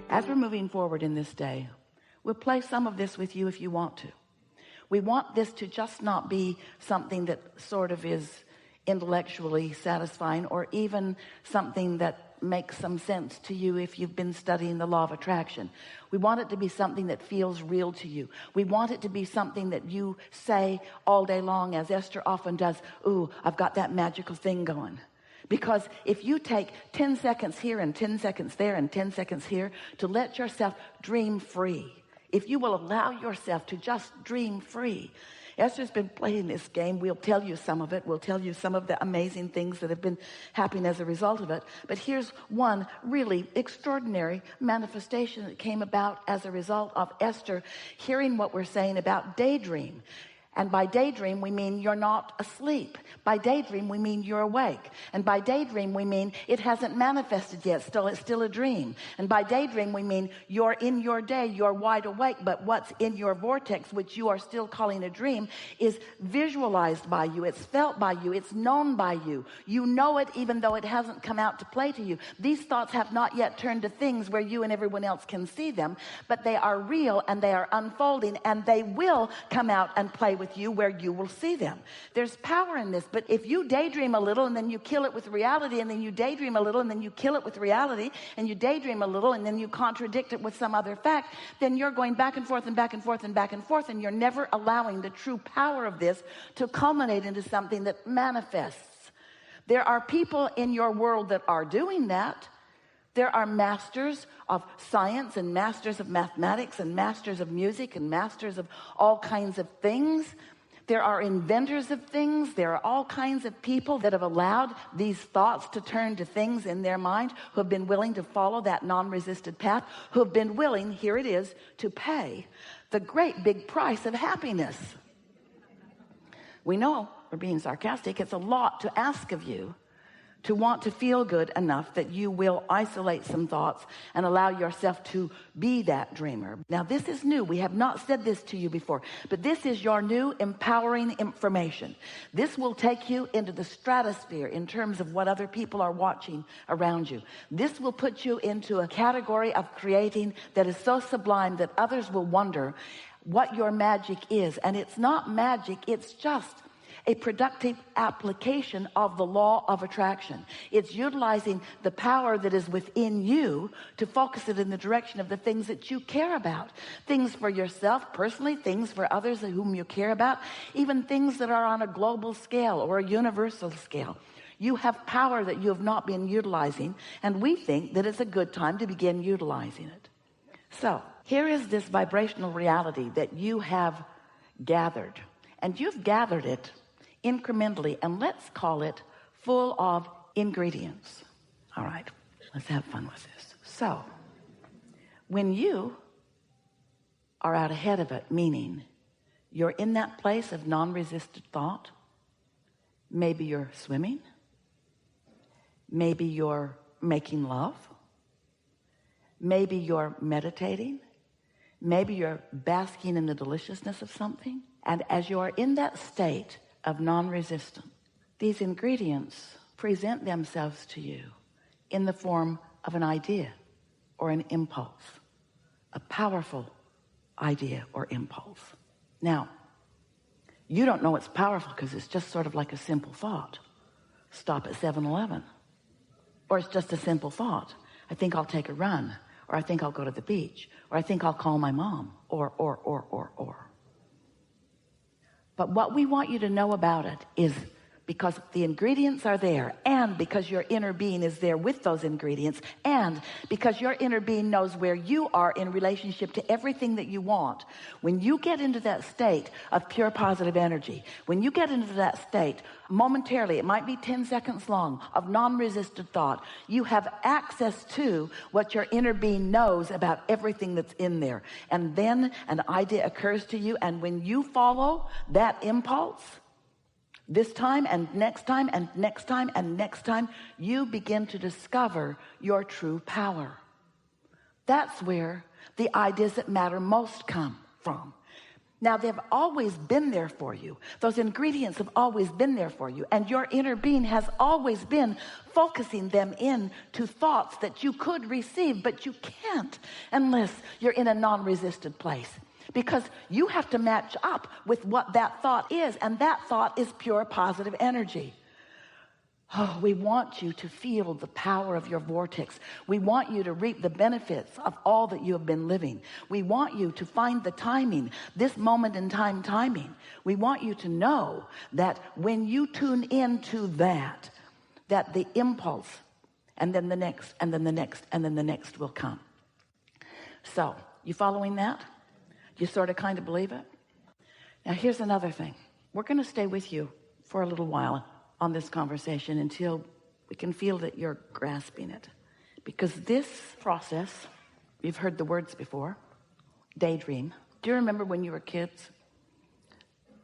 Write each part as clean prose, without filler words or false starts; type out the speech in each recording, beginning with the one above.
As we're moving forward in this day, we'll play some of this with you if you want to. We want this to just not be something that sort of is intellectually satisfying, or even something that makes some sense to you if you've been studying the law of attraction. We want it to be something that feels real to you. We want it to be something that you say all day long, as Esther often does. Ooh, I've got that magical thing going. Because if you take 10 seconds here and 10 seconds there and 10 seconds here to let yourself dream free, if you will allow yourself to just dream free. Esther's been playing this game. We'll tell you some of it. We'll tell you some of the amazing things that have been happening as a result of it. But here's one really extraordinary manifestation that came about as a result of Esther hearing what we're saying about daydream. And by daydream, we mean you're not asleep. By daydream, we mean you're awake. And by daydream, we mean it hasn't manifested yet. It's still a dream. And by daydream, we mean you're in your day, you're wide awake, but what's in your vortex, which you are still calling a dream, is visualized by you. It's felt by you. It's known by you. You know it even though it hasn't come out to play to you. These thoughts have not yet turned to things where you and everyone else can see them, but they are real and they are unfolding, and they will come out and play with you where you will see them. There's power in this. But if you daydream a little and then you kill it with reality, and then you daydream a little and then you kill it with reality, and you daydream a little and then you contradict it with some other fact, then you're going back and forth and back and forth and back and forth, and you're never allowing the true power of this to culminate into something that manifests. There are people in your world that are doing that. There are masters of science and masters of mathematics and masters of music and masters of all kinds of things. There are inventors of things. There are all kinds of people that have allowed these thoughts to turn to things in their mind, who have been willing to follow that non-resisted path, who have been willing, here it is, to pay the great big price of happiness. We know, we're being sarcastic, it's a lot to ask of you to want to feel good enough that you will isolate some thoughts and allow yourself to be that dreamer. Now, this is new. We have not said this to you before, but this is your new empowering information. This will take you into the stratosphere in terms of what other people are watching around you. This will put you into a category of creating that is so sublime that others will wonder what your magic is. And it's not magic, it's just a productive application of the law of attraction. It's utilizing the power that is within you to focus it in the direction of the things that you care about. Things for yourself personally, things for others whom you care about, even things that are on a global scale or a universal scale. You have power that you have not been utilizing, and we think that it's a good time to begin utilizing it. So here is this vibrational reality that you have gathered, and you've gathered it incrementally, and let's call it full of ingredients. All right, let's have fun with this. So when you are out ahead of it, meaning you're in that place of non-resisted thought, maybe you're swimming, maybe you're making love, maybe you're meditating, maybe you're basking in the deliciousness of something, and as you are in that state of non-resistance, these ingredients present themselves to you in the form of an idea or an impulse, a powerful idea or impulse. Now, you don't know it's powerful because it's just sort of like a simple thought. Stop at 7-Eleven. Or it's just a simple thought. I think I'll take a run, or I think I'll go to the beach, or I think I'll call my mom, or. But what we want you to know about it is, because the ingredients are there, and because your inner being is there with those ingredients, and because your inner being knows where you are in relationship to everything that you want, when you get into that state of pure positive energy, when you get into that state momentarily, it might be 10 seconds long, of non-resisted thought, you have access to what your inner being knows about everything that's in there. And then an idea occurs to you, and when you follow that impulse, this time and next time and next time and next time, you begin to discover your true power. That's where the ideas that matter most come from. Now, they've always been there for you. Those ingredients have always been there for you. And your inner being has always been focusing them in to thoughts that you could receive, but you can't unless you're in a non-resistant place. Because you have to match up with what that thought is. And that thought is pure positive energy. Oh, we want you to feel the power of your vortex. We want you to reap the benefits of all that you have been living. We want you to find the timing, this moment in time timing. We want you to know that when you tune into that the impulse and then the next and then the next and then the next will come. So, you following that? You sort of kind of believe it? Now, here's another thing. We're going to stay with you for a little while on this conversation until we can feel that you're grasping it, because this process, you've heard the words before, daydream. Do you remember when you were kids,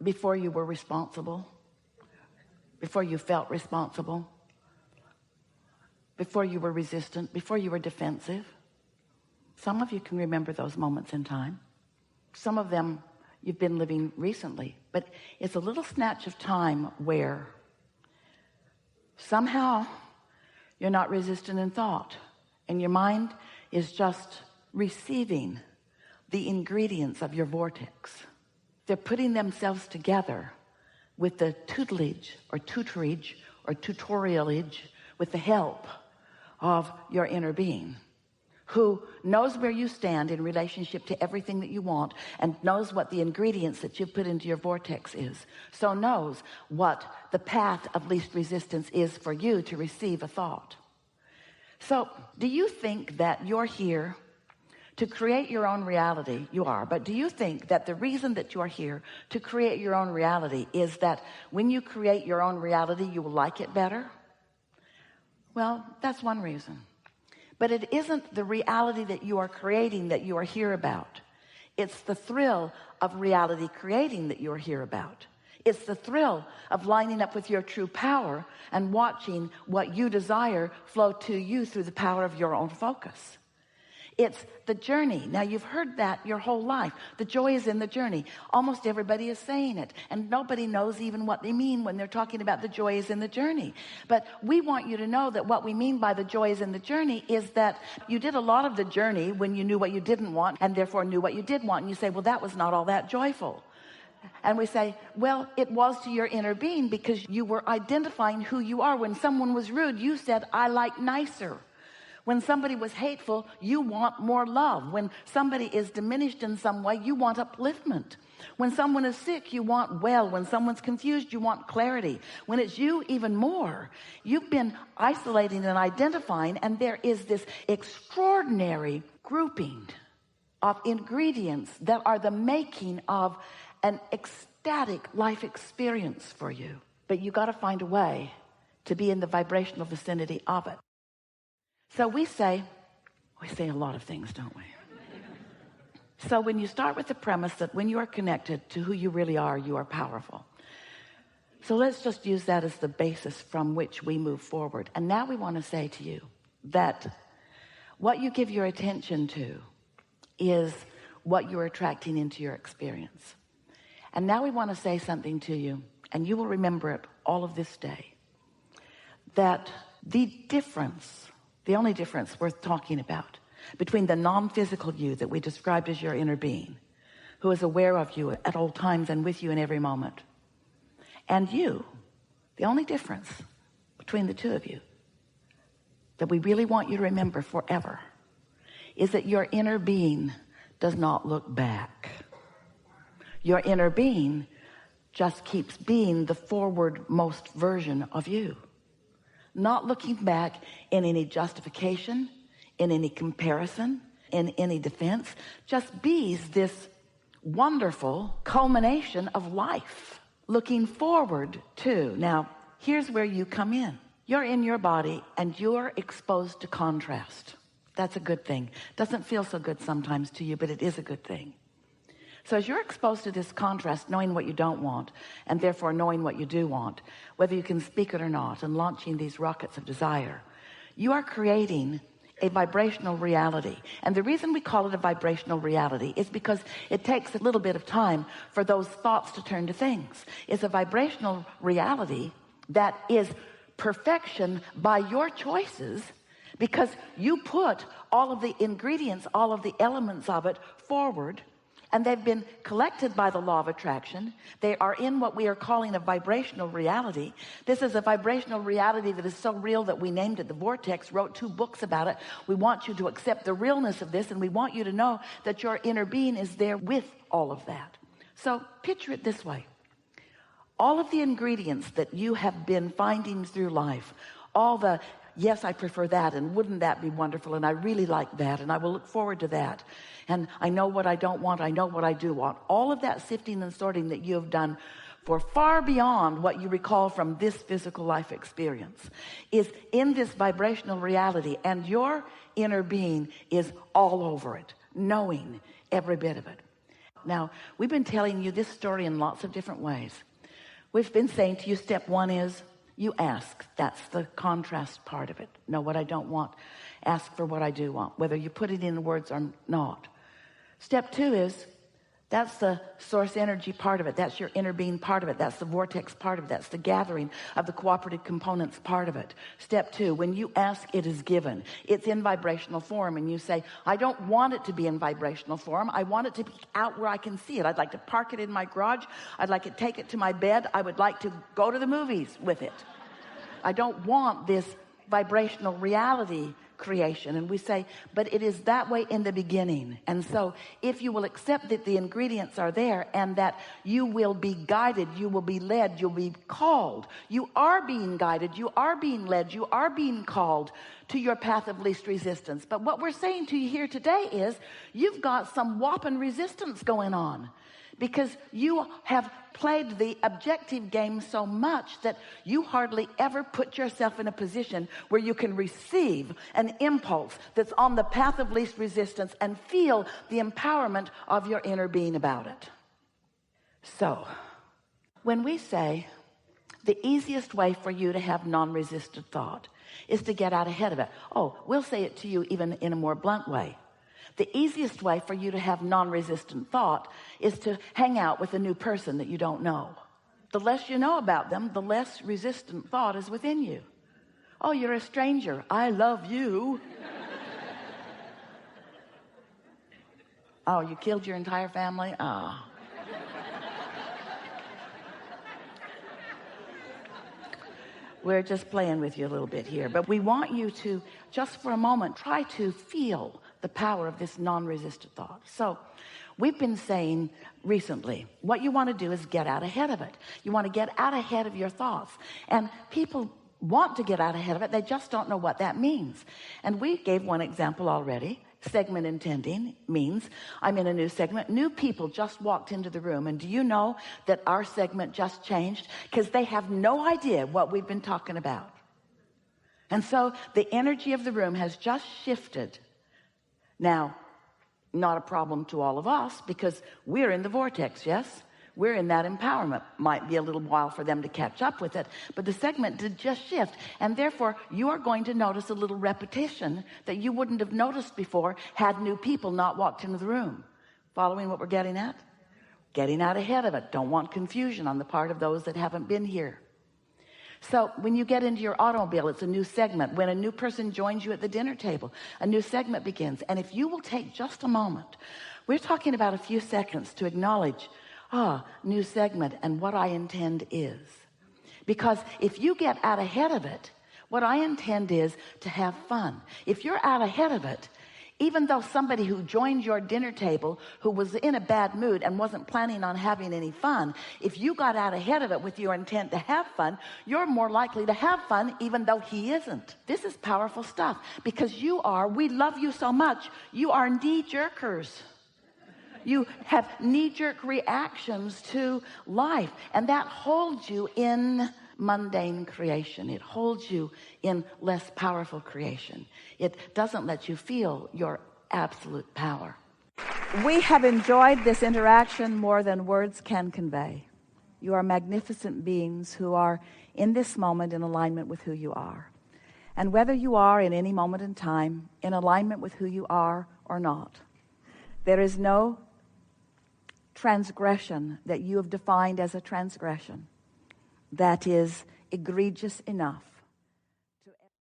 before you were responsible, before you felt responsible, before you were resistant, before you were defensive? Some of you can remember those moments in time. Some of them you've been living recently, but it's a little snatch of time where somehow you're not resistant in thought, and your mind is just receiving the ingredients of your vortex. They're putting themselves together with the tutelage or tutorialage, with the help of your inner being, who knows where you stand in relationship to everything that you want, and knows what the ingredients that you've put into your vortex is. So knows what the path of least resistance is for you to receive a thought. So do you think that you're here to create your own reality? You are. But do you think that the reason that you're here to create your own reality is that when you create your own reality, you will like it better? Well, that's one reason. But it isn't the reality that you are creating that you are here about. It's the thrill of reality creating that you're here about. It's the thrill of lining up with your true power and watching what you desire flow to you through the power of your own focus. It's the journey. Now, you've heard that your whole life. The joy is in the journey. Almost everybody is saying it, and nobody knows even what they mean when they're talking about the joy is in the journey. But we want you to know that what we mean by the joy is in the journey is that you did a lot of the journey when you knew what you didn't want and therefore knew what you did want. And you say, well, that was not all that joyful. And we say, well, it was to your inner being because you were identifying who you are. When someone was rude, you said, I like nicer. When somebody was hateful, you want more love. When somebody is diminished in some way, you want upliftment. When someone is sick, you want well. When someone's confused, you want clarity. When it's you, even more. You've been isolating and identifying, and there is this extraordinary grouping of ingredients that are the making of an ecstatic life experience for you. But you got to find a way to be in the vibrational vicinity of it. So we say a lot of things, don't we? So when you start with the premise that when you are connected to who you really are, you are powerful. So let's just use that as the basis from which we move forward. And now we want to say to you that what you give your attention to is what you're attracting into your experience. And now we want to say something to you, and you will remember it all of this day, that the only difference worth talking about between the non-physical you that we described as your inner being, who is aware of you at all times and with you in every moment, and you, the only difference between the two of you that we really want you to remember forever is that your inner being does not look back. Your inner being just keeps being the forward-most version of you, not looking back in any justification, in any comparison, in any defense, just bees this wonderful culmination of life, looking forward to. Now, here's where you come in. You're in your body and you're exposed to contrast. That's a good thing. Doesn't feel so good sometimes to you, but it is a good thing. So as you're exposed to this contrast, knowing what you don't want, and therefore knowing what you do want, whether you can speak it or not, and launching these rockets of desire, you are creating a vibrational reality. And the reason we call it a vibrational reality is because it takes a little bit of time for those thoughts to turn to things. It's a vibrational reality that is perfection by your choices, because you put all of the ingredients, all of the elements of it forward, and they've been collected by the law of attraction. They are in what we are calling a vibrational reality. This is a vibrational reality that is so real that we named it the vortex, wrote 2 books about it. We want you to accept the realness of this, and we want you to know that your inner being is there with all of that. So picture it this way. All of the ingredients that you have been finding through life, all the, yes, I prefer that, and wouldn't that be wonderful, and I really like that, and I will look forward to that, and I know what I don't want, I know what I do want. All of that sifting and sorting that you have done for far beyond what you recall from this physical life experience is in this vibrational reality, and your inner being is all over it, knowing every bit of it. Now, we've been telling you this story in lots of different ways. We've been saying to you, step 1 is you ask. That's the contrast part of it. Know what I don't want. Ask for what I do want, whether you put it in words or not. Step 2 is, that's the source energy part of it. That's your inner being part of it. That's the vortex part of it. That's the gathering of the cooperative components part of it. Step 2, when you ask, it is given. It's in vibrational form, and you say, I don't want it to be in vibrational form. I want it to be out where I can see it. I'd like to park it in my garage. I'd like to take it to my bed. I would like to go to the movies with it. I don't want this vibrational reality creation. And we say, but it is that way in the beginning. And so if you will accept that the ingredients are there, and that you will be guided, you will be led, you'll be called, you are being guided, you are being led, you are being called to your path of least resistance. But what we're saying to you here today is you've got some whopping resistance going on, because you have played the objective game so much that you hardly ever put yourself in a position where you can receive an impulse that's on the path of least resistance and feel the empowerment of your inner being about it. So when we say the easiest way for you to have non-resistant thought is to get out ahead of it, we'll say it to you even in a more blunt way. The easiest way for you to have non-resistant thought is to hang out with a new person that you don't know. The less you know about them, the less resistant thought is within you. Oh, you're a stranger. I love you. Oh, you killed your entire family? Oh. We're just playing with you a little bit here, but we want you to, just for a moment, try to feel the power of this non-resistant thought. So we've been saying recently, what you want to do is get out ahead of it. You want to get out ahead of your thoughts. And people want to get out ahead of it. They just don't know what that means. And we gave one example already. Segment intending means I'm in a new segment. New people just walked into the room. And do you know that our segment just changed? Because they have no idea what we've been talking about. And so the energy of the room has just shifted. Now, not a problem to all of us, because we're in the vortex, yes? We're in that empowerment. Might be a little while for them to catch up with it, but the segment did just shift, and therefore you are going to notice a little repetition that you wouldn't have noticed before had new people not walked into the room. Following what we're getting at? Getting out ahead of it. Don't want confusion on the part of those that haven't been here. So when you get into your automobile, it's a new segment. When a new person joins you at the dinner table, a new segment begins. And if you will take just a moment, we're talking about a few seconds to acknowledge, new segment, and what I intend is. Because if you get out ahead of it, what I intend is to have fun. If you're out ahead of it, even though somebody who joined your dinner table who was in a bad mood and wasn't planning on having any fun, if you got out ahead of it with your intent to have fun, you're more likely to have fun even though he isn't. This is powerful stuff, because we love you so much, you are knee-jerkers. You have knee-jerk reactions to life, and that holds you in mundane creation. It holds you in less powerful creation. It doesn't let you feel your absolute power. We have enjoyed this interaction more than words can convey. You are magnificent beings who are in this moment in alignment with who you are. And whether you are in any moment in time in alignment with who you are or not, there is no transgression that you have defined as a transgression that is egregious enough